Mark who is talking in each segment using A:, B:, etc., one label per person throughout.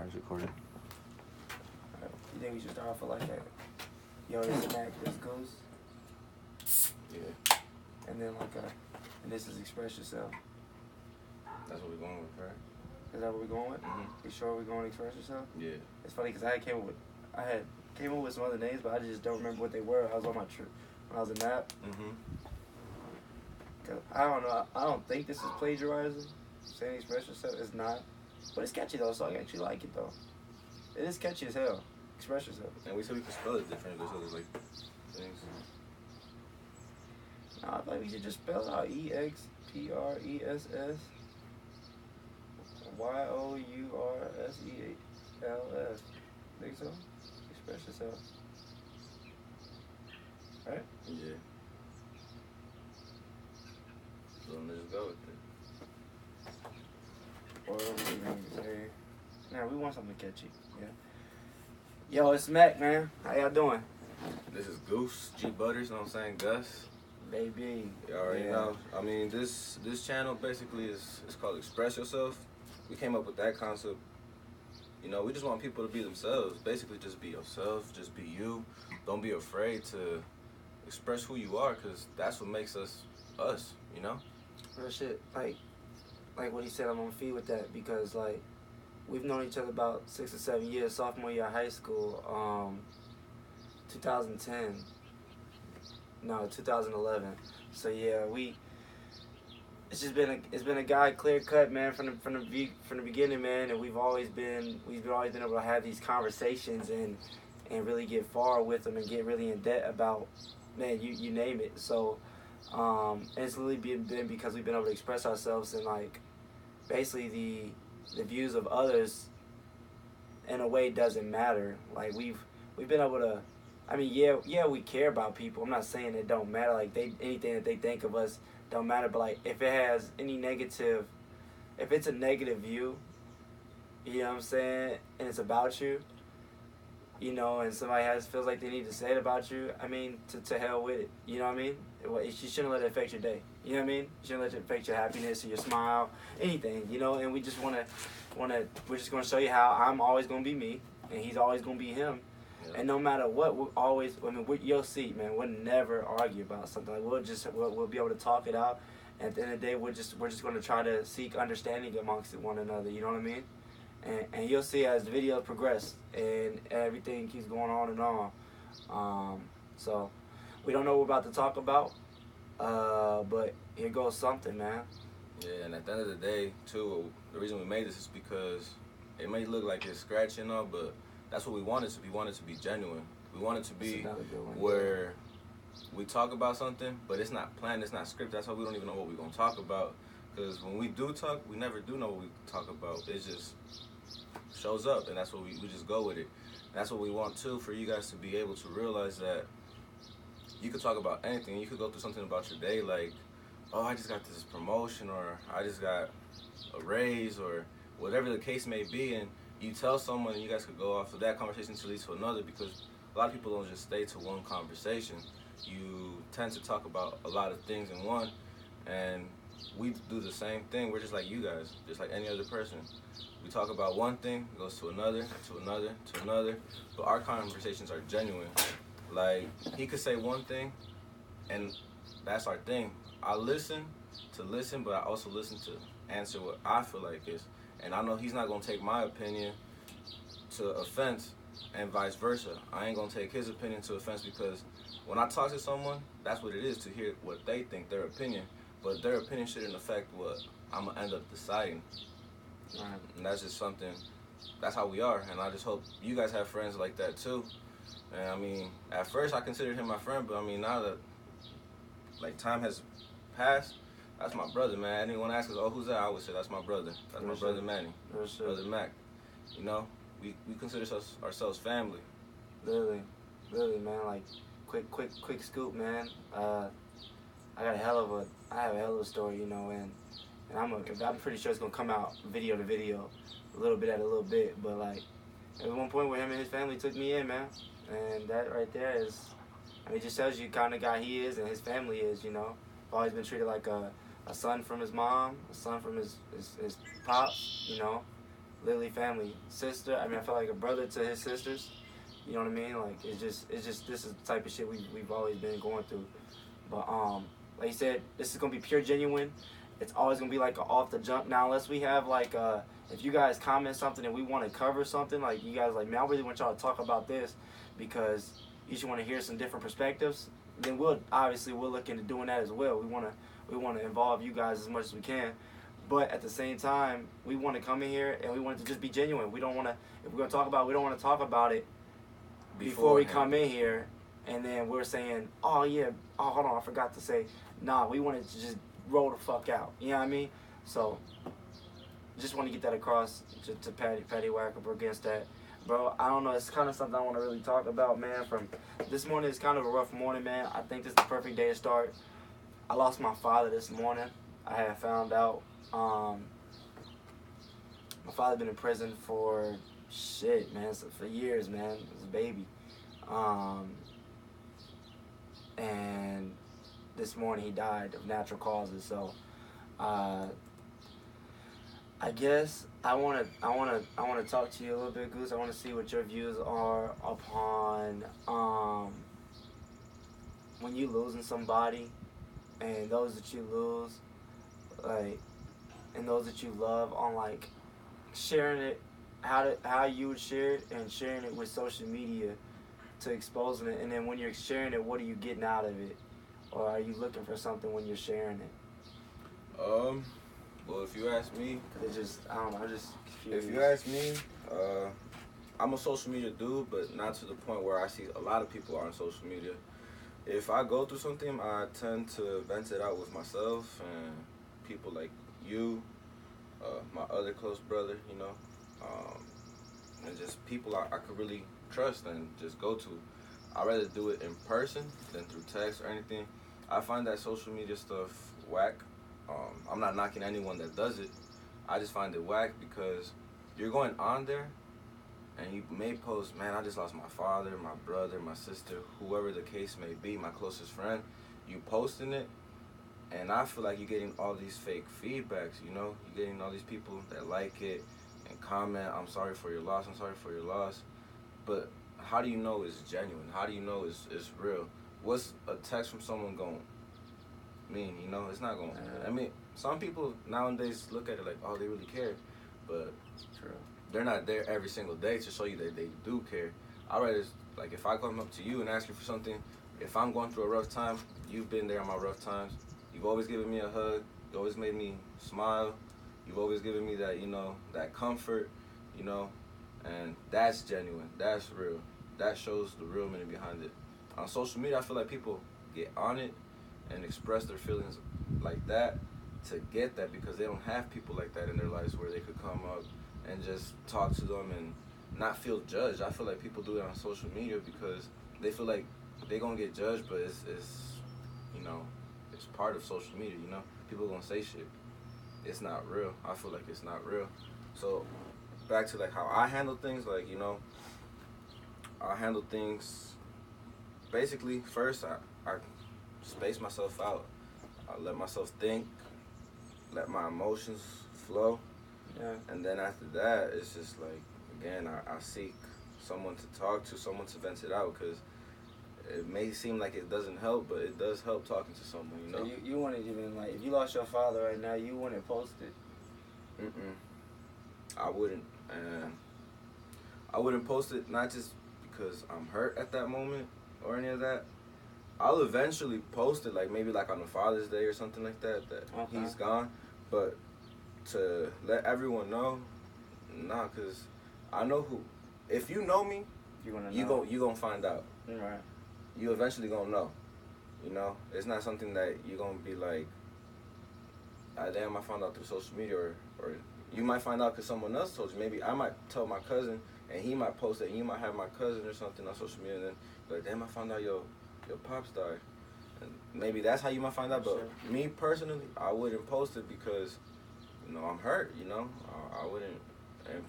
A: it's recording.
B: You think we should start off with like that? Yo, this is Mac, this Goose.
C: Yeah.
B: And then like and this is Express Yourself.
C: That's what we're going with, right?
B: Is that what we're going with?
C: Mm-hmm.
B: You sure we're going to Express Yourself?
C: Yeah.
B: It's funny because I came up with some other names, but I just don't remember what they were. I was on my trip when I was in NAP.
C: Mm-hmm.
B: Cause I don't know. I don't think this is plagiarizing. Saying Express Yourself is not, but it's catchy though. So I actually like it though. It is catchy as hell. Express Yourself.
C: And we said we could spell it different. There's other like things.
B: Nah, I thought we should just spell it out. EXPRESS YOURSELF. Think so? Express Yourself. Right?
C: Yeah. So let's just go with it.
B: Or what do we say? Nah, we want something catchy. Yeah. Yo, it's Mac, man. How y'all doing?
C: This is Goose, G Butters, you know what I'm saying? Gus.
B: Baby.
C: You already
B: Yeah.
C: know. I mean, this channel basically is called Express Yourself. We came up with that concept. You know, we just want people to be themselves. Basically, just be yourself. Just be you. Don't be afraid to express who you are, because that's what makes us us, you know?
B: Real shit. Like what he said, I'm on feed with that because, like, we've known each other about 6 or 7 years, sophomore year of high school, 2010. No, 2011. So yeah, it's been a guy clear cut, man, from the beginning, man, and we've always been able to have these conversations and really get far with them and get really in depth about, man, you name it. So and it's really been because we've been able to express ourselves, and like basically the views of others in a way doesn't matter. Like we've been able to, I mean, yeah, we care about people. I'm not saying it don't matter. Like anything that they think of us don't matter. But like if it has any negative, if it's a negative view, you know what I'm saying, and it's about you, you know, and somebody feels like they need to say it about you, I mean, to hell with it. You know what I mean? You shouldn't let it affect your day. You know what I mean? You shouldn't let it affect your happiness or your smile, anything. You know, and we just we're just gonna show you how I'm always gonna be me, and he's always gonna be him. Yeah. And no matter what, we'll always, you'll see, man, we'll never argue about something. Like we'll be able to talk it out. And at the end of the day, we're just going to try to seek understanding amongst one another. You know what I mean? And you'll see as the videos progress and everything keeps going on and on. So we don't know what we're about to talk about, but here goes something, man.
C: Yeah, and at the end of the day, too, the reason we made this is because it may look like it's scratchy and all, but that's what we wanted to be. We wanted to be genuine. We wanted to be where we talk about something, but it's not planned, it's not scripted. That's why we don't even know what we're going to talk about. Because when we do talk, we never do know what we talk about. It just shows up, and that's what we just go with it. And that's what we want, too, for you guys to be able to realize that you could talk about anything. You could go through something about your day, like, oh, I just got this promotion, or I just got a raise, or whatever the case may be, and you tell someone, and you guys could go off of that conversation to lead to another, because a lot of people don't just stay to one conversation. You tend to talk about a lot of things in one, and we do the same thing. We're just like you guys, just like any other person. We talk about one thing, it goes to another, to another, to another, but our conversations are genuine. Like, he could say one thing, and that's our thing. I listen, but I also listen to answer what I feel like is. And I know he's not going to take my opinion to offense, and vice versa. I ain't going to take his opinion to offense, because when I talk to someone, that's what it is, to hear what they think, their opinion. But their opinion shouldn't affect what I'm going to end up deciding.
B: Right.
C: And that's just something, that's how we are. And I just hope you guys have friends like that too. And I mean, at first I considered him my friend, but I mean, now that like time has passed, that's my brother, man. Anyone asks us, oh, who's that? I would say that's my brother. That's my brother Manny. Brother Mac. You know, we consider ourselves family.
B: Literally, man. Like, quick scoop, man. I have a hell of a story, you know, and I'm pretty sure it's gonna come out video to video, a little bit at a little bit. But like, at one point where him and his family took me in, man, and that right there is, I mean, it just tells you the kind of guy he is and his family is, you know. Always been treated like a son from his mom, a son from his pops, you know. literally family. Sister, I mean, I feel like a brother to his sisters. You know what I mean? Like, it's just this is the type of shit we've always been going through. But like you said, this is gonna be pure genuine. It's always gonna be like off the jump. Now, unless we have like, if you guys comment something and we want to cover something, like you guys like, man, I really want y'all to talk about this because you should want to hear some different perspectives. Then we'll look into doing that as well. We wanna involve you guys as much as we can. But at the same time, we want to come in here and we want it to just be genuine. We don't want to, if we're gonna talk about, we don't want to talk about it before we come in here, and then we're saying, oh yeah, oh hold on, I forgot to say, nah, we wanted to just roll the fuck out. You know what I mean? So, just want to get that across to Patty Wackerberg against that. Bro, I don't know, it's kind of something I want to really talk about, man. From this morning, it's kind of a rough morning, man. I think this is the perfect day to start. I lost my father this morning. I had found out, my father been in prison for shit, man, so for years, man. He was a baby. And this morning he died of natural causes. So, I guess I wanna talk to you a little bit, Goose. I wanna see what your views are upon when you losing somebody, and those that you lose, like, and those that you love, on like sharing it, how you would share it, and sharing it with social media to exposing it, and then when you're sharing it, what are you getting out of it, or are you looking for something when you're sharing it?
C: Well, if you ask me,
B: it's just, I don't know, I'm just curious.
C: If you ask me, I'm a social media dude, but not to the point where I see a lot of people are on social media. If I go through something, I tend to vent it out with myself and people like you, my other close brother, you know, and just people I could really trust and just go to. I'd rather do it in person than through text or anything. I find that social media stuff whack. I'm not knocking anyone that does it. I just find it whack because you're going on there and you may post, man, I just lost my father, my brother, my sister, whoever the case may be, my closest friend. You posting it, and I feel like you're getting all these fake feedbacks, you know? You're getting all these people that like it and comment, I'm sorry for your loss, I'm sorry for your loss. But how do you know it's genuine? How do you know it's real? What's a text from someone going to mean, you know? It's not going to. I mean, some people nowadays look at it like, oh, they really care. But
B: true,
C: they're not there every single day to show you that they do care. I'd rather, like, if I come up to you and ask you for something, if I'm going through a rough time, you've been there in my rough times. You've always given me a hug. You always made me smile. You've always given me that, you know, that comfort, you know, and that's genuine. That's real. That shows the real meaning behind it. On social media, I feel like people get on it and express their feelings like that to get that because they don't have people like that in their lives where they could come up and just talk to them and not feel judged. I feel like people do it on social media because they feel like they're going to get judged, but it's, you know, it's part of social media, you know? People going to say shit. It's not real. I feel like it's not real. So back to, like, how I handle things, like, you know, I handle things basically first I space myself out. I let myself think, let my emotions flow.
B: Yeah.
C: And then after that, it's just like, again, I seek someone to talk to, someone to vent it out, because it may seem like it doesn't help, but it does help talking to someone, you know?
B: So you wouldn't even, like, if you lost your father right now, you wouldn't post it?
C: I wouldn't. And I wouldn't post it, not just because I'm hurt at that moment or any of that. I'll eventually post it, like maybe like on a Father's Day or something like that,
B: okay,
C: he's gone. But to let everyone know, nah, because I know who. If you know me, you gonna find out.
B: Right.
C: You eventually gonna know. You know, it's not something that you're gonna be like, damn, I found out through social media, or you might find out because someone else told you. Maybe I might tell my cousin, and he might post it, and you might have my cousin or something on social media, and then be like, damn, I found out your pops died. And maybe that's how you might find out, but
B: sure,
C: me personally, I wouldn't post it because, you know, I'm hurt, you know? I wouldn't, and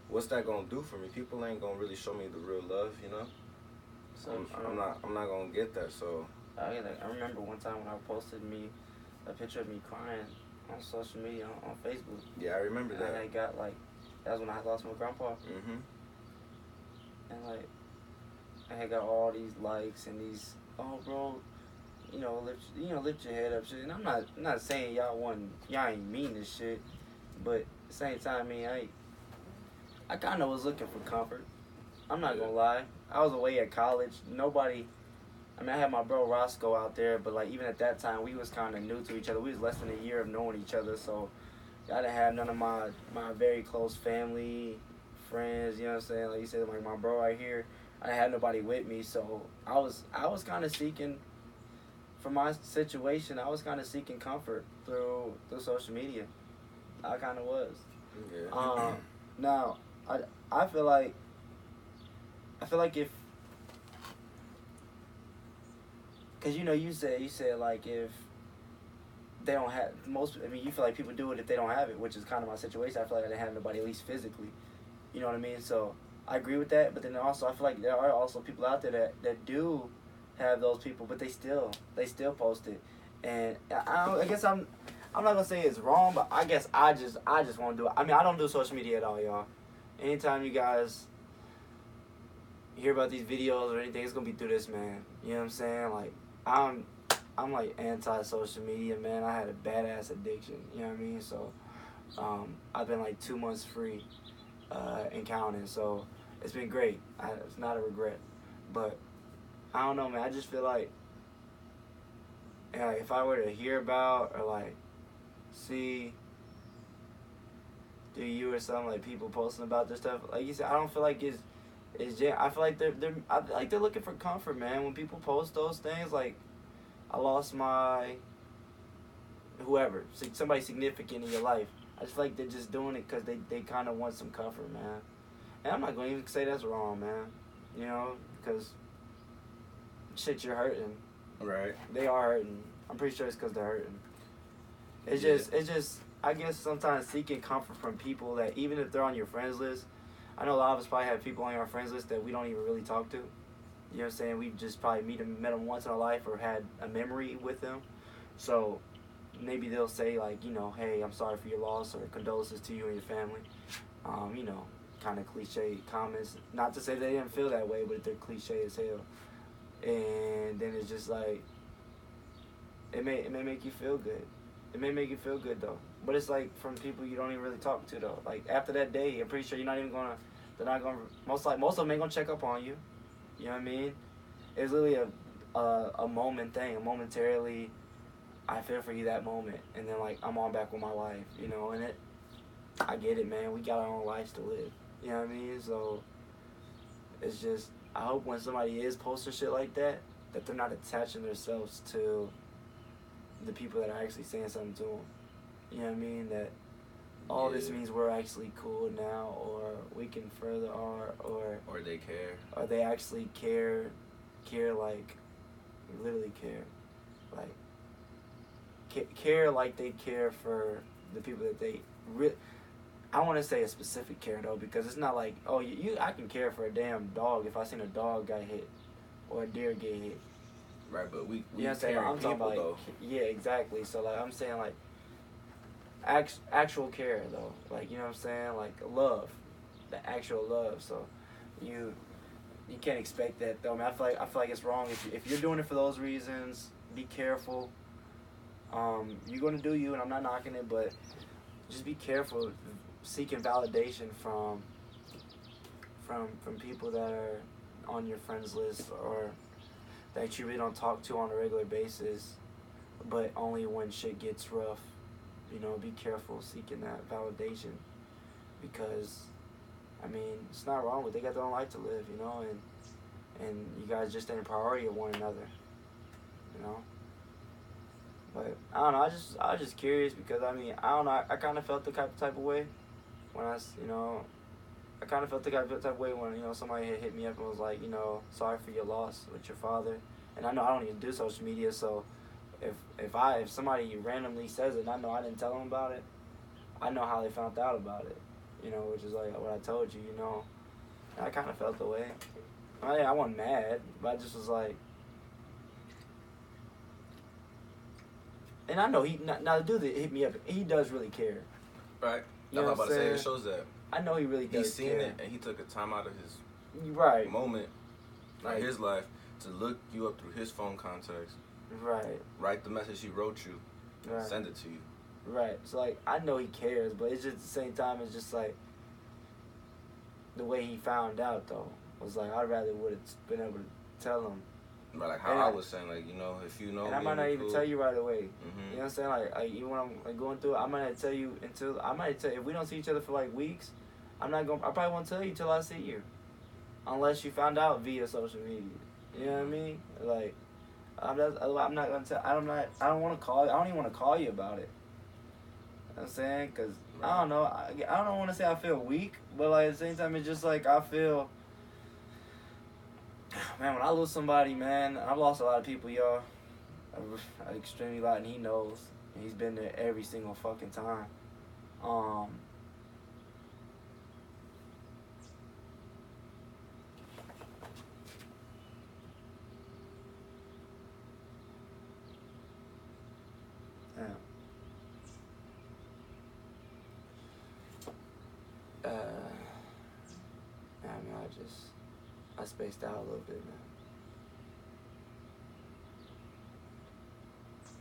C: what's that gonna do for me? People ain't gonna really show me the real love, you know?
B: So
C: I'm not gonna get that, so.
B: I remember one time when I posted a picture of me crying on social media, on Facebook.
C: Yeah, I remember that.
B: And I got like That's when I lost my grandpa.
C: Mm-hmm.
B: And like, I had got all these likes and these, oh bro, lift your head up, shit. And I'm not saying y'all ain't mean this shit, but at the same time, I mean, I kind of was looking for comfort. I'm not gonna lie. I was away at college. I had my bro Roscoe out there, but like even at that time, we was kind of new to each other. We was less than a year of knowing each other, so I didn't have none of my very close family, friends. You know what I'm saying? Like you said, like my bro right here, I didn't have nobody with me, so I was kind of seeking. For my situation, I was kind of seeking comfort through social media. I kind of was.
C: Yeah.
B: Now, I feel like if, cause you said like if they don't have you feel like people do it if they don't have it, which is kind of my situation. I feel like I didn't have nobody, at least physically. You know what I mean? So I agree with that, but then also I feel like there are also people out there that do have those people, but they still post it, and I guess I'm not gonna say it's wrong, but I guess I just want to do it. I mean, I don't do social media at all, y'all. Anytime you guys hear about these videos or anything, it's gonna be through this man. You know what I'm saying? Like I'm like anti-social media, man. I had a badass addiction. You know what I mean? So I've been like 2 months free and counting, so it's been great. It's not a regret, but I don't know, man. I just feel like if I were to hear about or like see through you or something, like people posting about this stuff, like you said, I don't feel like it's I feel like they're looking for comfort, man. When people post those things, like I lost my whoever, somebody significant in your life. I just feel like they're just doing it because they kind of want some comfort, man. And I'm not going to even say that's wrong, man. You know, because shit, you're hurting.
C: Right.
B: They are hurting. I'm pretty sure it's because they're hurting. It's just, I guess sometimes seeking comfort from people that even if they're on your friends list, I know a lot of us probably have people on our friends list that we don't even really talk to. You know what I'm saying? We've just probably met them once in our life or had a memory with them. So maybe they'll say like, hey, I'm sorry for your loss or condolences to you and your family. Kind of cliche comments. Not to say they didn't feel that way, but they're cliche as hell. And then it's just like, it may make you feel good. It may make you feel good though. But it's like from people you don't even really talk to though. Like after that day, I'm pretty sure they're not gonna, most of them ain't gonna check up on you. You know what I mean? It's literally a moment thing, momentarily, I feel for you that moment. And then like, I'm on back with my life, and I get it, man. We got our own lives to live. You know what I mean? So it's just, I hope when somebody is posting shit like that they're not attaching themselves to the people that are actually saying something to them. You know what I mean? That all this means we're actually cool now, or we can further or
C: they care.
B: Or they actually care like, literally care. Like, care like they care for the people that they I want to say a specific care though, because it's not like, oh, I can care for a damn dog if I seen a dog get hit or a deer get hit.
C: Right, but we
B: you know what I'm saying? I'm talking about,
C: though.
B: Yeah, exactly. So like I'm saying like actual care though, like, you know what I'm saying, like love, the actual love. So you can't expect that though. I mean, I feel like it's wrong if you're doing it for those reasons. Be careful. You're gonna do you, and I'm not knocking it, but just be careful seeking validation from people that are on your friends list or that you really don't talk to on a regular basis, but only when shit gets rough. Be careful seeking that validation, because I mean, it's not wrong, but they got their own life to live, and you guys just ain't a priority of one another, But I don't know. I was just curious because I mean, I don't know. I kind of felt the type of way when I kind of felt the type of way when somebody had hit me up and was like, sorry for your loss with your father. And I know I don't even do social media, so if somebody randomly says it, and I know I didn't tell them about it, I know how they found out about it. Which is like what I told you. I kind of felt the way. I wasn't mad, but I just was like. And I know now the dude that hit me up, he does really care.
C: Right. That's what I'm about to say. It shows that.
B: I know he really does.
C: He's seen it, and he took a time out of his moment, like his life, to look you up through his phone contacts.
B: Right.
C: Write the message he wrote you. Right. Send it to you.
B: Right. So like I know he cares, but it's just at the same time it's just like the way he found out though was like I'd rather would have been able to tell him.
C: Right, like how I was saying, like, you know, if you know.
B: And I might not even tell you right away.
C: Mm-hmm.
B: You know what I'm saying? Like even when I'm like, going through it, I might not tell you until if we don't see each other for like weeks, I probably won't tell you till I see you, unless you found out via social media. You know what I mean? Like, I'm not gonna tell. I don't want to call. I don't even want to call you about it. You know what I'm saying? Cause I don't know. I don't want to say I feel weak, but like at the same time, it's just like I feel. Man, when I lose somebody, man, I've lost a lot of people, y'all. Extremely lot, and he knows. He's been there every single fucking time. I spaced out a little bit, man.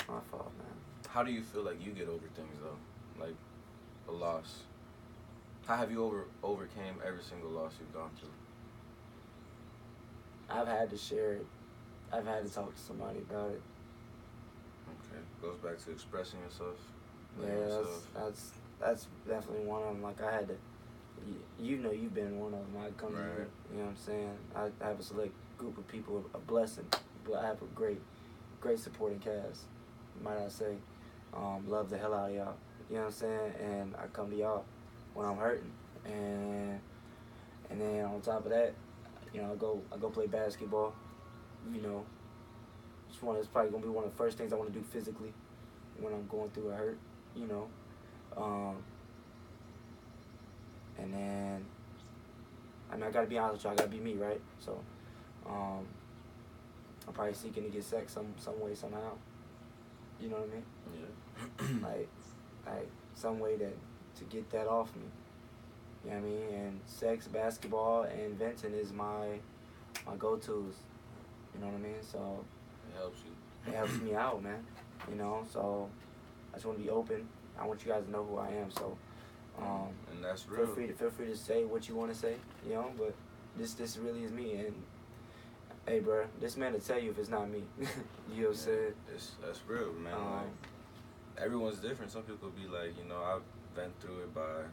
B: My fault, man.
C: How do you feel like you get over things, though? Like, a loss. How have you overcame every single loss you've gone through?
B: I've had to share it. I've had to talk to somebody about it.
C: Okay. Goes back to expressing yourself.
B: Yeah, that's definitely one of them. Like, I had to... You know you've been one of them. I come to you, you know what I'm saying? I have a select group of people, a blessing. But I have a great supporting cast, might I say. Love the hell out of y'all. You know what I'm saying? And I come to y'all when I'm hurting. And then on top of that, you know, I go play basketball. You know, it's probably gonna be one of the first things I want to do physically when I'm going through a hurt. You know. And then, I mean, I gotta be honest with you, I gotta be me, right? So, I'm probably seeking to get sex some way, somehow. You know what I mean? Yeah. like some way to get that off me. You know what I mean? And sex, basketball, and venting is my go-tos. You know what I mean? So
C: it helps you.
B: It helps me out, man. You know, so I just want to be open. I want you guys to know who I am. So.
C: And that's real.
B: Feel free to say what you want to say, you know. But this really is me, and hey, bro, this man will tell you if it's not me. You know what I'm saying?
C: That's real, man. Like, everyone's different. Some people be like, you know, I've been through it by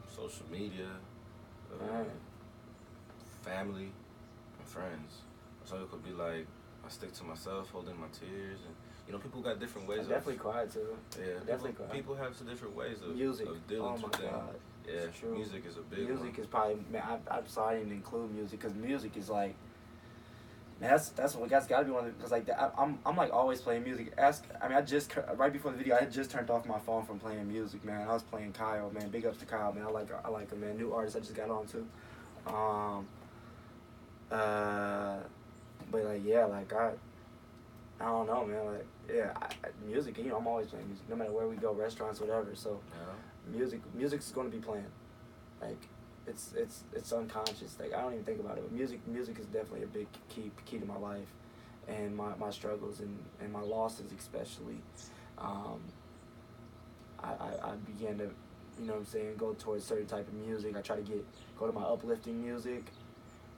C: social media, family, and friends. Some people be like, I stick to myself, holding my tears, and you know, people got different ways.
B: I definitely cried too.
C: Yeah, people have some different ways of dealing with things.
B: God.
C: Yeah, music is a big one.
B: Music is probably, man, I'm sorry I didn't include music, because music is like, man, that's got to be one of the, because like I'm like always playing music. I just right before the video I had just turned off my phone from playing music, man. I was playing Kyle, man. Big ups to Kyle, man. I like him, man. New artist I just got on too. But like yeah, like I don't know, man. Like yeah, music. You know, I'm always playing music, no matter where we go, restaurants, whatever. So music's going to be playing. Like it's unconscious. Like I don't even think about it. But music is definitely a big key to my life, and my struggles and my losses especially. I began to, you know what I'm saying, go towards certain type of music. I try to go to my uplifting music.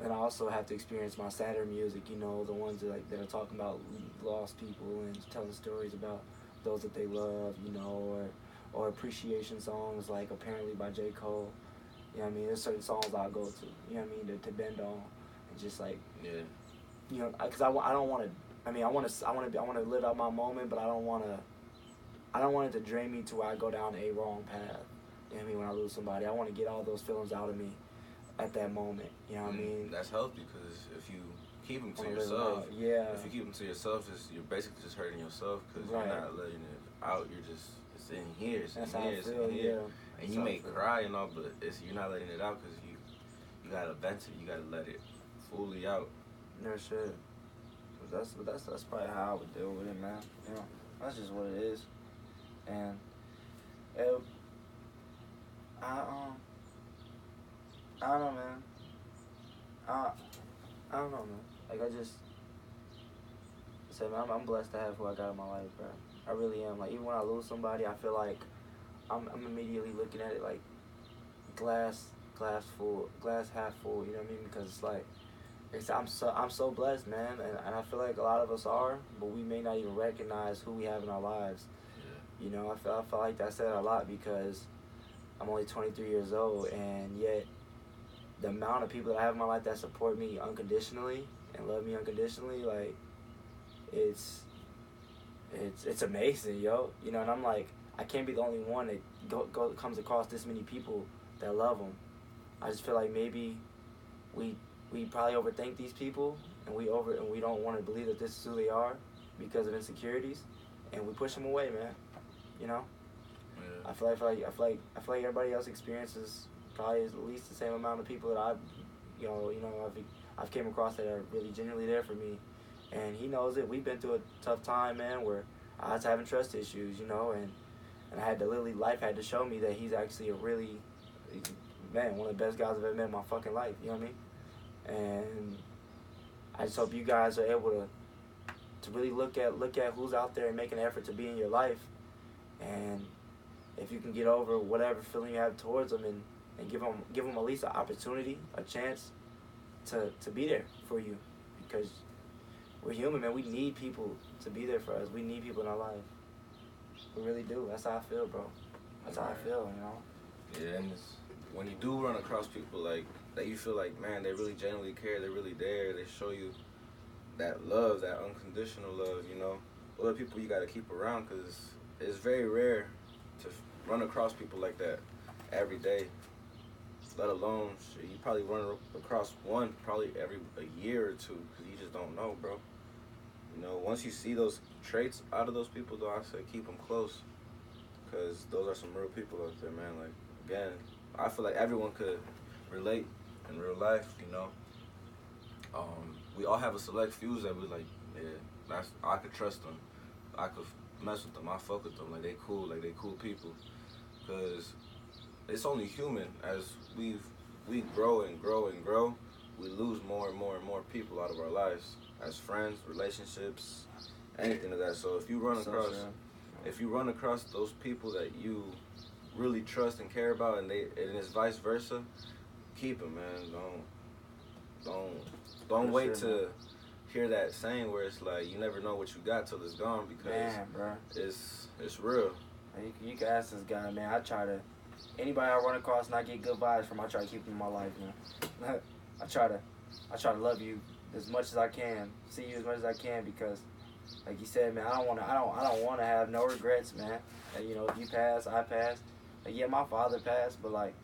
B: And I also have to experience my sadder music, you know, the ones that are talking about lost people and telling stories about those that they love, you know, or appreciation songs like Apparently by J. Cole. You know what I mean? There's certain songs I'll go to, you know what I mean, to bend on, and just like, you know, because I don't want to. I mean, I want to live out my moment, but I don't want it to drain me to where I go down a wrong path. You know what I mean? When I lose somebody, I want to get all those feelings out of me at that moment, you know what I mean?
C: That's healthy, because if you keep them to yourself, if you keep them to yourself, you're basically just hurting yourself, because you're not letting it out. You're just, it's in here, it's in here. And you may cry and all, but you're not letting it out, because you gotta vent it, you gotta let it fully out.
B: No shit. That's probably how I would deal with it, man. You know, that's just what it is. And I don't know, man. I don't know, man. Like, I just say, man, I'm blessed to have who I got in my life, bro. I really am. Like, even when I lose somebody, I feel like I'm immediately looking at it like glass full, glass half full. You know what I mean? Because it's like I'm so blessed, man, and I feel like a lot of us are, but we may not even recognize who we have in our lives. Yeah. You know, I feel like that said a lot because I'm only 23 years old, and yet the amount of people that I have in my life that support me unconditionally and love me unconditionally, like, it's amazing, yo. You know, and I'm like, I can't be the only one that comes across this many people that love them. I just feel like maybe we probably overthink these people, and we don't want to believe that this is who they are because of insecurities, and we push them away, man. You know. Yeah. I feel like everybody else experiences probably at least the same amount of people that I've came across that are really genuinely there for me, and he knows it. We've been through a tough time, man, where I was having trust issues, you know, and I had to literally, life had to show me that he's actually one of the best guys I've ever met in my fucking life. You know what I mean? And I just hope you guys are able to really look at who's out there and make an effort to be in your life, and if you can get over whatever feeling you have towards them and give them at least an opportunity, a chance to be there for you, because we're human, man. We need people to be there for us. We need people in our life. We really do. That's how I feel, bro. That's how I feel, you know?
C: Yeah, and when you do run across people like that, you feel like, man, they really genuinely care. They're really there. They show you that love, that unconditional love, you know? Those are people you got to keep around, because it's very rare to run across people like that every day, let alone you probably run across one probably every a year or two, because you just don't know, bro. You know, once you see those traits out of those people, though, I say keep them close, because those are some real people out there, man. Like, again, I feel like everyone could relate in real life, you know. We all have a select few that we like, yeah, I could trust them. I could mess with them. I fuck with them. Like, they cool people. Because it's only human. As we grow and grow and grow, we lose more and more and more people out of our lives, as friends, relationships, anything of that. So if you run across those people that you really trust and care about, and it's vice versa, keep them, man. Don't wait to hear that saying where it's like you never know what you got till it's gone, because
B: man, bro,
C: it's real.
B: You can ask this guy, man. Anybody I run across and I get good vibes from, I try to keep them in my life, man. I try to love you as much as I can, see you as much as I can, because, like you said, man, I don't want to have no regrets, man. And, you know, if you pass, I pass. Like, yeah, my father passed, but like,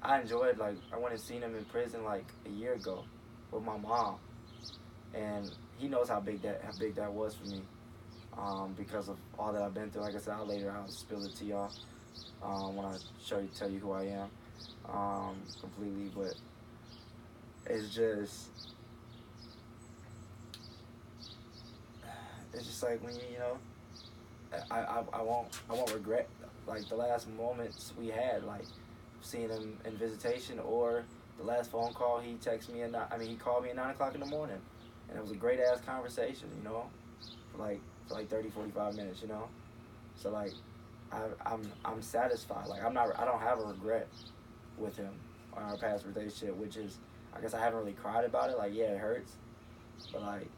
B: I enjoyed, like, I went and seen him in prison like a year ago with my mom, and he knows how big that was for me, because of all that I've been through. Like I said, I'll spill it to y'all when I tell you who I am, completely. But it's just like when you know, I won't regret like the last moments we had, like seeing him in visitation, or the last phone call he texted me he called me at 9 o'clock in the morning, and it was a great ass conversation, you know, for like 30, 45 minutes, you know. So like, I'm satisfied. Like, I don't have a regret with him on our past relationship, which is, I guess I haven't really cried about it. Like, yeah, it hurts, but like,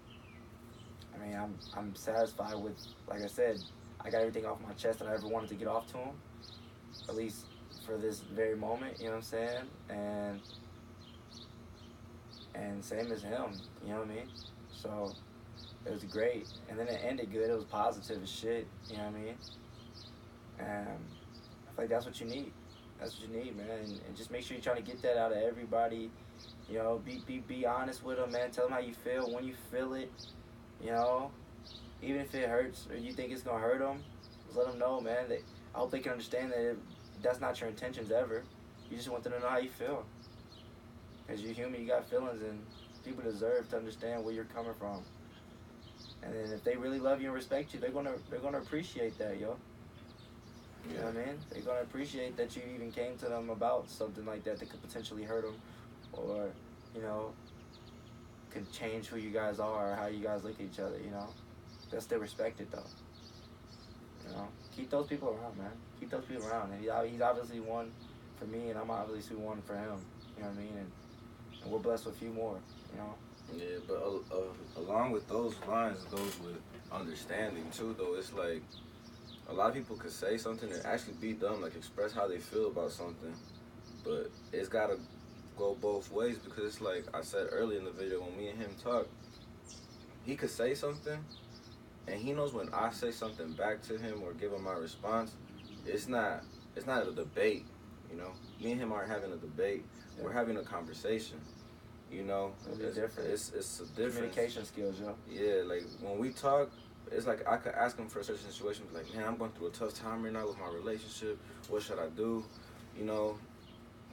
B: I mean, I'm satisfied with, like I said, I got everything off my chest that I ever wanted to get off to him, at least for this very moment, you know what I'm saying? And same as him, you know what I mean? So it was great, and then it ended good. It was positive as shit, you know what I mean? And I feel like that's what you need. That's what you need, man. And just make sure you're trying to get that out of everybody. You know, be honest with them, man. Tell them how you feel when you feel it. You know, even if it hurts or you think it's gonna hurt them, just let them know, man. I hope they can understand that that's not your intentions ever. You just want them to know how you feel. Cause you're human, you got feelings, and people deserve to understand where you're coming from. And then if they really love you and respect you, they're gonna appreciate that, yo. You know what I mean? They're gonna appreciate that you even came to them about something like that could potentially hurt them, or, you know, can change who you guys are or how you guys look at each other. You know, they'll still respect it though. You know, keep those people around, man. Keep those people around. And he's obviously one for me, and I'm obviously one for him. You know what I mean? And we're blessed with a few more. You know.
C: Yeah, but along with those lines goes with understanding too. Though it's like a lot of people could say something and actually be dumb, like express how they feel about something, but it's gotta go both ways, because it's like I said earlier in the video, when me and him talk, he could say something, and he knows when I say something back to him or give him my response, it's not a debate. You know, me and him aren't having a debate. Yeah. We're having a conversation. You know,
B: it's different.
C: It's a difference.
B: Communication skills, yo.
C: Yeah, like when we talk, it's like I could ask him for a certain situation, be like, man, I'm going through a tough time right now with my relationship. What should I do? You know,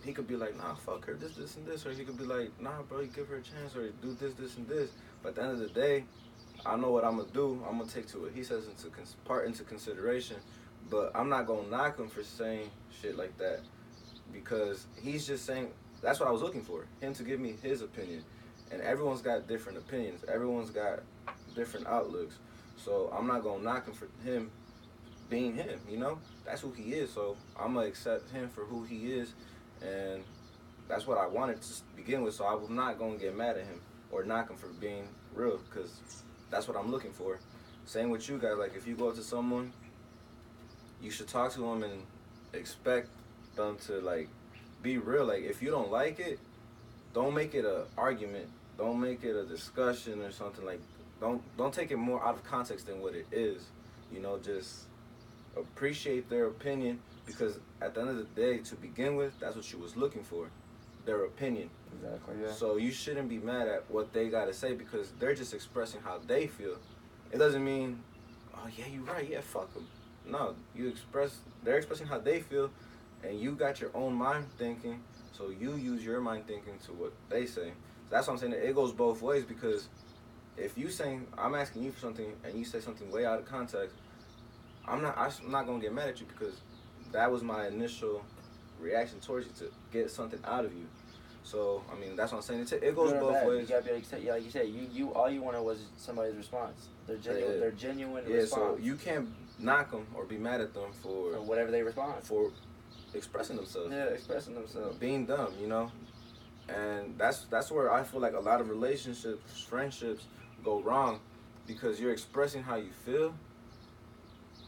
C: he could be like, nah, fuck her, this, and this. Or he could be like, nah, bro, you give her a chance, or do this, and this. But at the end of the day, I know what I'm going to do. I'm going to take to what he says into consideration. But I'm not going to knock him for saying shit like that, because he's just saying, that's what I was looking for, him to give me his opinion. And everyone's got different opinions. Everyone's got different outlooks. So I'm not going to knock him for him being him, you know? That's who he is. So I'm going to accept him for who he is. And that's what I wanted to begin with. So I was not going to get mad at him or knock him for being real, because that's what I'm looking for. Same with you guys. Like, if you go up to someone, you should talk to them and expect them to, like, be real. Like, if you don't like it, don't make it an argument. Don't make it a discussion or something. Like, don't take it more out of context than what it is. You know, just appreciate their opinion, because at the end of the day, to begin with, that's what you was looking for, their opinion.
B: Exactly, yeah.
C: So you shouldn't be mad at what they got to say, because they're just expressing how they feel. It doesn't mean, oh, yeah, you're right, yeah, fuck them. No, they're expressing how they feel, and you got your own mind thinking, so you use your mind thinking to what they say. So that's what I'm saying, it goes both ways, because if you saying, I'm asking you for something, and you say something way out of context, I'm not going to get mad at you, because that was my initial reaction towards you, to get something out of you. So, I mean, that's what I'm saying. It goes both ways.
B: You gotta be like you said, you all you wanted was somebody's response. Their genuine response.
C: So you can't knock them or be mad at them for
B: whatever they respond.
C: For expressing themselves.
B: Yeah, expressing themselves.
C: Being dumb, you know? And that's where I feel like a lot of relationships, friendships go wrong, because you're expressing how you feel,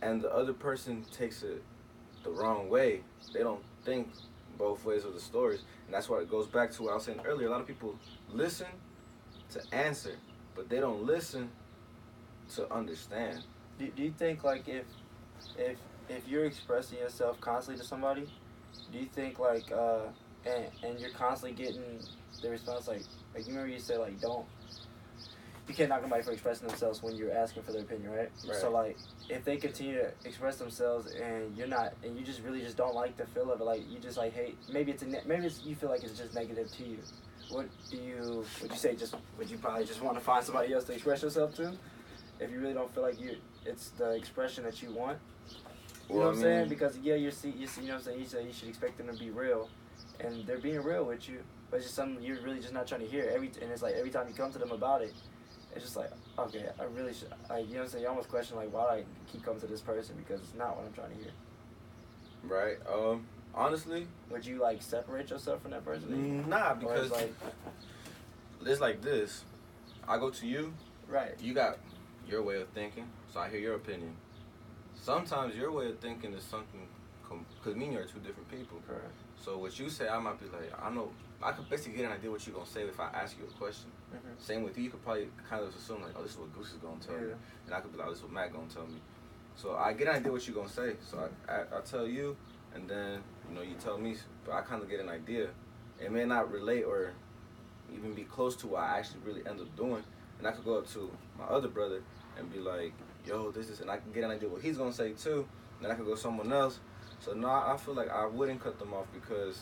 C: and the other person takes it the wrong way. They don't think both ways of the stories. And that's why it goes back to what I was saying earlier. A lot of people listen to answer, but they don't listen to understand.
B: Do you think, like, if you're expressing yourself constantly to somebody, do you think, like, and you're constantly getting the response, like you remember you said, like, you can't knock anybody for expressing themselves when you're asking for their opinion, right? So, like, if they continue to express themselves and you're not, and you just really just don't like the feel of it, like, you just, like, hate, maybe you feel like it's just negative to you. Would you say, would you probably just want to find somebody else to express yourself to? If you really don't feel like it's the expression that you want? You know what I'm saying? Because, yeah, you know what I'm saying? You say you should expect them to be real, and they're being real with you, but it's just something you're really just not trying to hear. And it's like every time you come to them about it, it's just like, okay, I really should, you know what I'm saying? You almost question, like, why do I keep coming to this person, because it's not what I'm trying to hear.
C: Right. Honestly,
B: would you, like, separate yourself from that person?
C: Nah, because it's like this. I go to you.
B: Right.
C: You got your way of thinking, so I hear your opinion. Sometimes your way of thinking is something, because me and you are two different people.
B: Correct.
C: So what you say, I might be like, I could basically get an idea what you're going to say if I ask you a question. Mm-hmm. Same with you. You could probably kind of assume, like, oh, this is what Goose is going to tell me. And I could be like, oh, this is what Matt going to tell me. So I get an idea what you're going to say. So I tell you, and then, you know, you tell me, but I kind of get an idea. It may not relate or even be close to what I actually really end up doing. And I could go up to my other brother and be like, yo, this is, and I can get an idea what he's going to say too. Then I could go someone else. So no, I feel like I wouldn't cut them off, because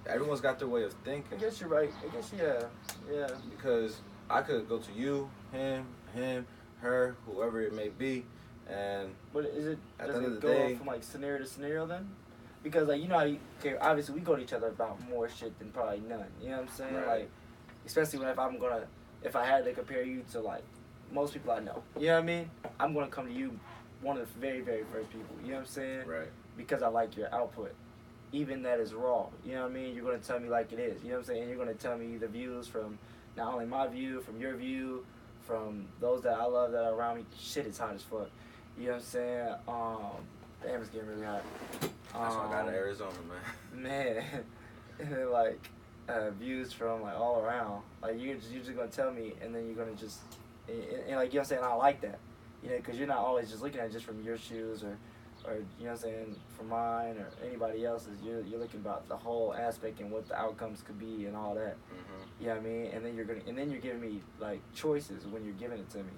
C: everyone's got their way of thinking.
B: I guess you're right. I guess, yeah.
C: Because I could go to you, him, her, whoever it may be, And
B: but does
C: at the end of the
B: go
C: day,
B: from like scenario to scenario then? Because like you know how okay, obviously we go to each other about more shit than probably none. You know what I'm saying?
C: Right.
B: Like especially if I had to compare you to like most people I know. You know what I mean? I'm gonna come to you one of the very, very first people. You know what I'm saying?
C: Right.
B: Because I like your output. Even that is raw. You know what I mean? You're gonna tell me like it is. You know what I'm saying? And you're gonna tell me the views from not only my view, from your view, from those that I love that are around me. Shit is hot as fuck. You know what I'm saying? Damn, it's getting really hot.
C: That's why I got in Arizona, man.
B: Man, and then like views from like all around. Like you're just gonna tell me, and then you're gonna just and like you know what I'm saying. I like that, you know, because you're not always just looking at it just from your shoes or you know what I'm saying, from mine or anybody else's. You're looking about the whole aspect and what the outcomes could be and all that.
C: Mm-hmm.
B: You know what I mean? And then you're giving me like choices when you're giving it to me.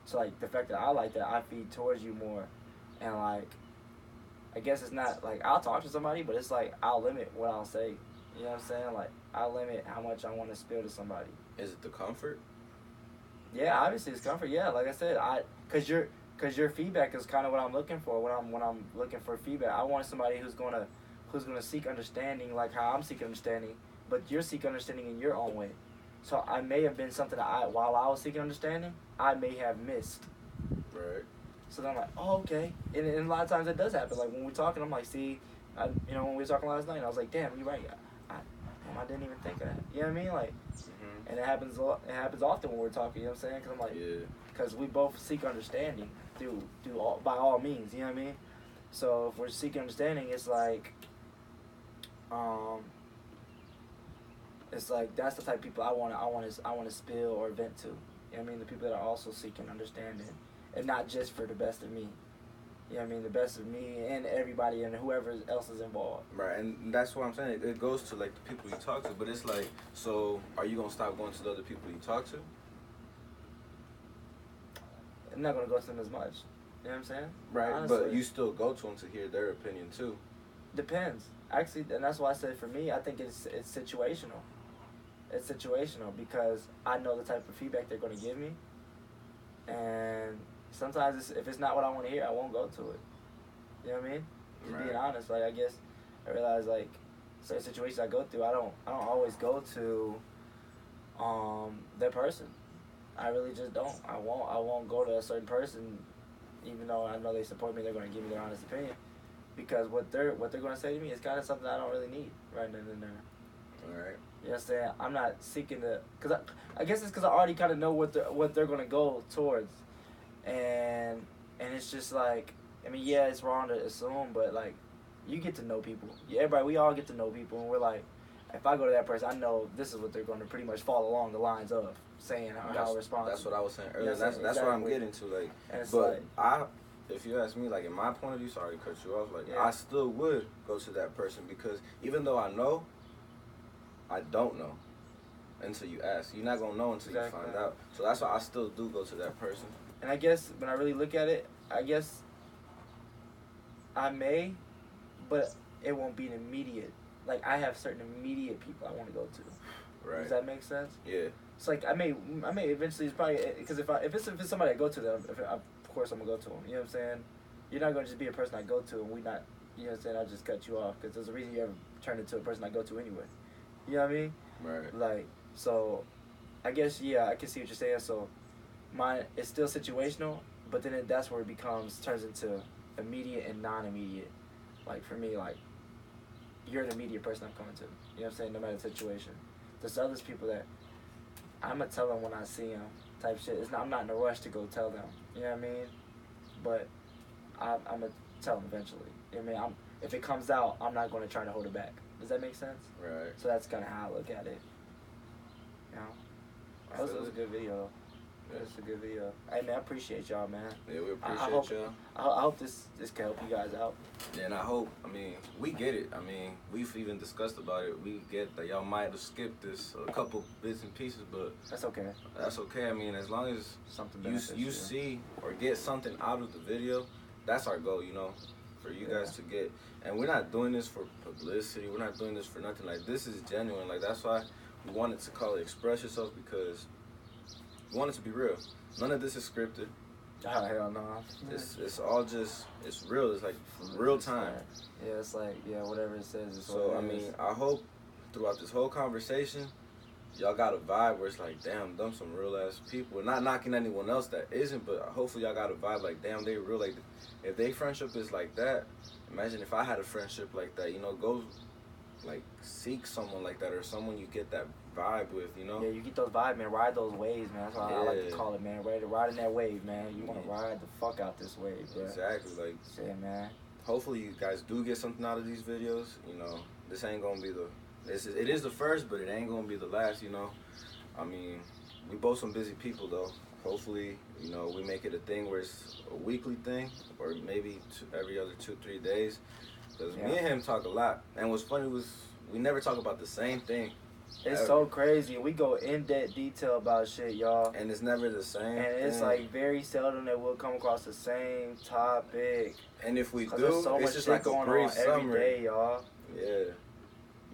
B: So like the fact that I like that, I feed towards you more, and like. I guess it's not like I'll talk to somebody, but it's like I'll limit what I'll say. You know what I'm saying? Like I'll limit how much I want to spill to somebody.
C: Is it the comfort?
B: Yeah, obviously it's comfort. Yeah, like I said, cause your feedback is kind of what I'm looking for when I'm looking for feedback. I want somebody who's gonna seek understanding like how I'm seeking understanding, but you're seeking understanding in your own way. So I may have been something that while I was seeking understanding, I may have missed.
C: Right.
B: So then I'm like, oh, okay. And a lot of times it does happen. Like when we're talking, I'm like, see, when we were talking last night, I was like, damn, you're right. I didn't even think of that. You know what I mean? Like,
C: Mm-hmm.
B: and it happens often when we're talking. You know what I'm saying? Because I'm like,
C: yeah.
B: Because we both seek understanding by all means. You know what I mean? So if we're seeking understanding, it's like that's the type of people I want to spill or vent to. You know what I mean? The people that are also seeking understanding. And not just for the best of me. You know what I mean? The best of me and everybody and whoever else is involved.
C: Right, and that's what I'm saying. It goes to, like, the people you talk to, but it's like, so are you going to stop going to the other people you talk to?
B: I'm not going to go to them as much. You know what I'm saying?
C: Right,
B: honestly.
C: But you still go to them to hear their opinion, too.
B: Depends. Actually, and that's why I said for me, I think it's situational. It's situational because I know the type of feedback they're going to give me. And sometimes if it's not what I want to hear, I won't go to it. You know what I mean? Just being honest, like I guess I realize like certain situations I go through, I don't always go to that person. I really just don't. I won't go to a certain person, even though I know they support me. They're going to give me their honest opinion, because what they're going to say to me is kind of something I don't really need right then and there.
C: All right.
B: You know what I'm saying? I'm not seeking to, because I guess it's because I already kind of know what they're going to go towards. And it's just like, I mean, yeah, it's wrong to assume, but like, you get to know people. Yeah, everybody, we all get to know people, and we're like, if I go to that person, I know this is what they're going to pretty much fall along the lines of saying how I respond.
C: That's what I was saying earlier.
B: You know
C: that's what I'm getting to. Like, but like, if you ask me, like in my point of view, sorry to cut you off. Like, I still would go to that person because even though I know, I don't know until you ask. You're not gonna know until you find out. So that's why I still do go to that person.
B: And I guess when I really look at it, I guess I may, but it won't be an immediate. Like I have certain immediate people I want to go to.
C: Right.
B: Does that make sense?
C: Yeah.
B: It's like I may eventually. It's probably because if it's somebody I go to, then of course I'm gonna go to them. You know what I'm saying? You're not gonna just be a person I go to and we not. You know what I'm saying? I just cut you off because there's a reason you ever turned into a person I go to anyway. You know what I mean?
C: Right.
B: Like so, I guess I can see what you're saying. So, it's still situational, but then that's where it turns into immediate and non-immediate. Like for me, like you're an immediate person I'm coming to. You know what I'm saying? No matter the situation. There's others people that I'm gonna tell them when I see them, type shit. I'm not in a rush to go tell them. You know what I mean? But I'm gonna tell them eventually. You know what I mean? If it comes out, I'm not gonna try to hold it back. Does that make sense?
C: Right.
B: So that's kind of how I look at it. You know? That was a good video, though. Yeah. It's a good video. Hey, man, I appreciate y'all, man.
C: Yeah, we appreciate y'all.
B: I hope this can help you guys out.
C: Yeah, and I hope, we get it. We've even discussed about it. We get that y'all might have skipped this a couple bits and pieces, but
B: that's okay.
C: That's okay. As long as
B: something
C: you see or get something out of the video, that's our goal, for you guys to get. And we're not doing this for publicity. We're not doing this for nothing. Like, this is genuine. Like, that's why we wanted to call it Express Yourself, because we want it to be real. None of this is scripted.
B: Oh, hell no.
C: It's all just, it's real. It's like real time.
B: Yeah, it's like, yeah, whatever it says. It's
C: so, I mean, I hope throughout this whole conversation, y'all got a vibe where it's like, damn, them some real ass people. And not knocking anyone else that isn't, but hopefully y'all got a vibe like, damn, they real. Like, if they friendship is like that, imagine if I had a friendship like that. You know, go like seek someone like that, or someone you get that vibe with. You know.
B: Yeah, you get those vibes, man. Ride those waves, man. That's what I like to call it, man. Riding that wave, man. You want to ride the fuck out this wave, bro.
C: Exactly, like.
B: Yeah, man.
C: Hopefully you guys do get something out of these videos. You know, this ain't gonna be the. It is the first, but it ain't gonna be the last. You know, I mean, we both some busy people though. Hopefully, you know, we make it a thing where it's a weekly thing, or maybe every other 2-3 days. Because me and him talk a lot, and what's funny was we never talk about the same thing.
B: It's ever. So crazy. We go in depth detail about shit, y'all.
C: And it's never the same. And
B: it's like very seldom that we'll come across the same topic.
C: And if we do, so it's just like a brief summary.
B: Every day, y'all.
C: Yeah.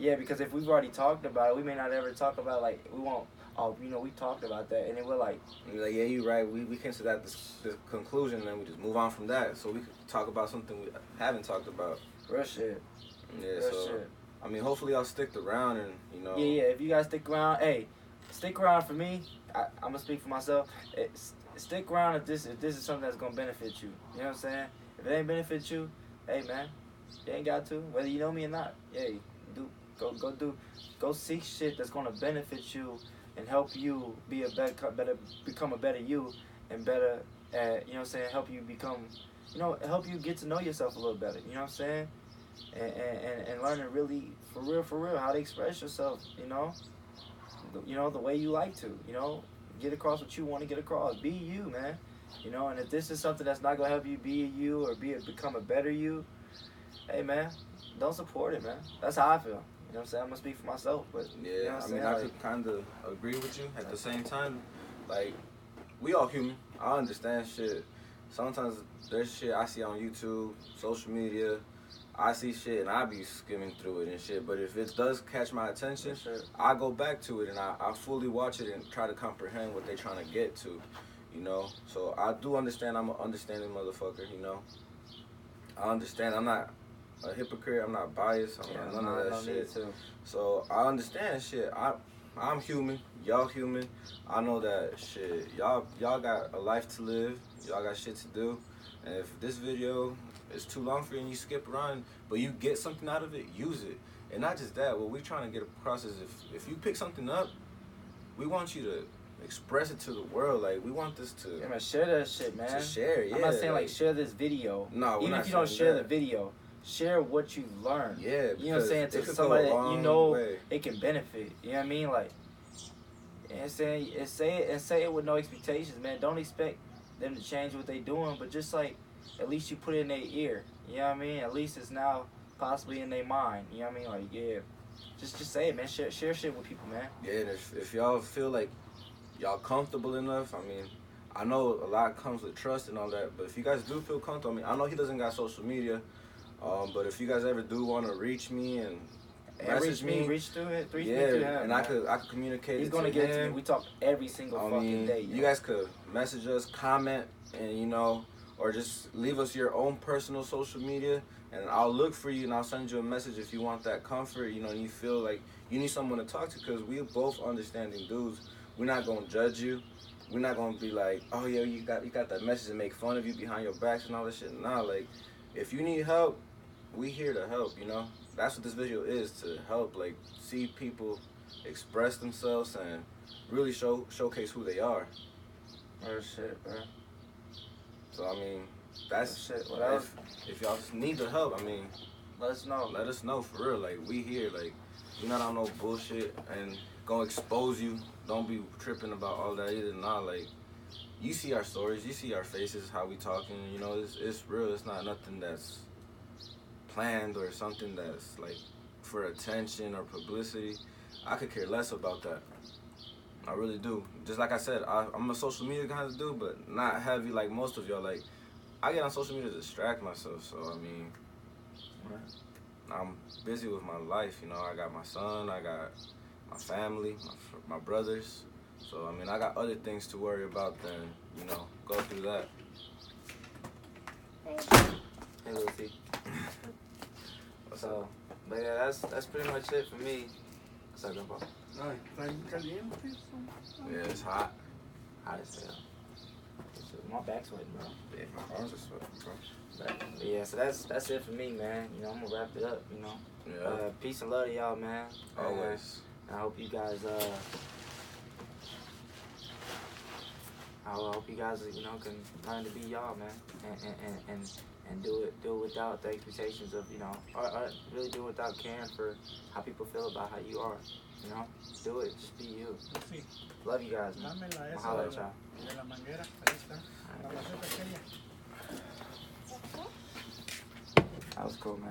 B: Yeah, because if we've already talked about it, we may not ever talk about, like, we won't, oh, you know, we talked about that, and then we're like,
C: yeah, you're right, we came to that the conclusion, and then we just move on from that, so we could talk about something we haven't talked about.
B: Real shit.
C: Yeah, real shit. I mean, hopefully y'all stick around, and, you know.
B: Yeah, if you guys stick around, hey, stick around for me, I'm going to speak for myself, stick around if this is something that's going to benefit you, you know what I'm saying? If it ain't benefit you, hey, man, you ain't got to, whether you know me or not, yeah, Go seek shit that's gonna benefit you and help you be become a better you, and better you know what I'm saying, help you become, you know, help you get to know yourself a little better, you know what I'm saying, and learning really for real how to express yourself, you know, the way you like to, you know, get across what you want to get across, be you, man, you know, and if this is something that's not gonna help you be you or become a better you, hey man, don't support it, man. That's how I feel. You know what I'm saying? I'm gonna speak for myself, but
C: yeah,
B: you know what
C: I mean, I could kind of agree with you. At the same time, like, we all human. I understand shit. Sometimes there's shit I see on YouTube, social media. I see shit and I be skimming through it and shit. But if it does catch my attention, I go back to it and I fully watch it and try to comprehend what they're trying to get to. You know? So I do understand. I'm an understanding motherfucker, you know? I understand. I'm not a hypocrite. I'm not biased. I'm not none of that shit. So I understand shit. I'm human. Y'all human. I know that shit. Y'all got a life to live. Y'all got shit to do. And if this video is too long for you and you skip around, but you get something out of it, use it. And not just that. What we're trying to get across is if you pick something up, we want you to express it to the world. Like, we want this to...
B: Yeah, man, share that shit, man.
C: To share, yeah.
B: I'm not saying, like, share this video.
C: No,
B: even if you don't share the video, share what you've learned.
C: Yeah,
B: you know what I'm saying? To somebody that you know it can benefit. You know what I mean? Like, and say it with no expectations, man. Don't expect them to change what they doing, but just like at least you put it in their ear. You know what I mean? At least it's now possibly in their mind. You know what I mean? Like, yeah, just say it, man. Share shit with people, man.
C: Yeah, and if y'all feel like y'all comfortable enough, I mean, I know a lot comes with trust and all that, but if you guys do feel comfortable, I mean, I know he doesn't got social media. But if you guys ever do want to reach me and message me,
B: reach through it,
C: and I could communicate.
B: He's gonna get it to me. We talk every single fucking day.
C: You guys could message us, comment, and you know, or just leave us your own personal social media, and I'll look for you and I'll send you a message if you want that comfort. You know, and you feel like you need someone to talk to, because we're both understanding dudes. We're not gonna judge you. We're not gonna be like, oh yeah, you got that message and make fun of you behind your backs and all that shit. Nah, like, if you need help, we here to help, you know? That's what this video is, to help, like, see people express themselves and really showcase who they are.
B: Oh shit, bro.
C: So, I mean, that's
B: shit.
C: If y'all need the help, I mean,
B: let us know.
C: Let us know, for real. Like, we here, like, we not on no bullshit and gonna expose you. Don't be tripping about all that either. Nah, like, you see our stories, you see our faces, how we talking, you know, it's real. It's not nothing that's planned or something that's like for attention or publicity. I could care less about that. I really do. Just like I said, I'm a social media kind of dude, but not heavy like most of y'all. Like, I get on social media to distract myself. So, I mean, I'm busy with my life, you know. I got my son, I got my family, my brothers. So I mean, I got other things to worry about than, you know, go through that.
B: Hey, Lucy. So, but yeah, that's pretty much it for me. What's up, Grandpa?
C: Yeah, it's hot.
B: Hot as hell. My back's sweating, bro.
C: Yeah, my arms are sweating, bro.
B: But yeah, so that's it for me, man. You know, I'm gonna wrap it up. You know.
C: Yeah.
B: Peace and love to y'all, man.
C: Always.
B: I hope you guys. I hope you guys, you know, can learn to be y'all, man, and do it without the expectations of, you know, or really do it without caring for how people feel about how you are. You know, do it. Just be you. Love you guys, man. Mahalo, y'all. That was cool, man.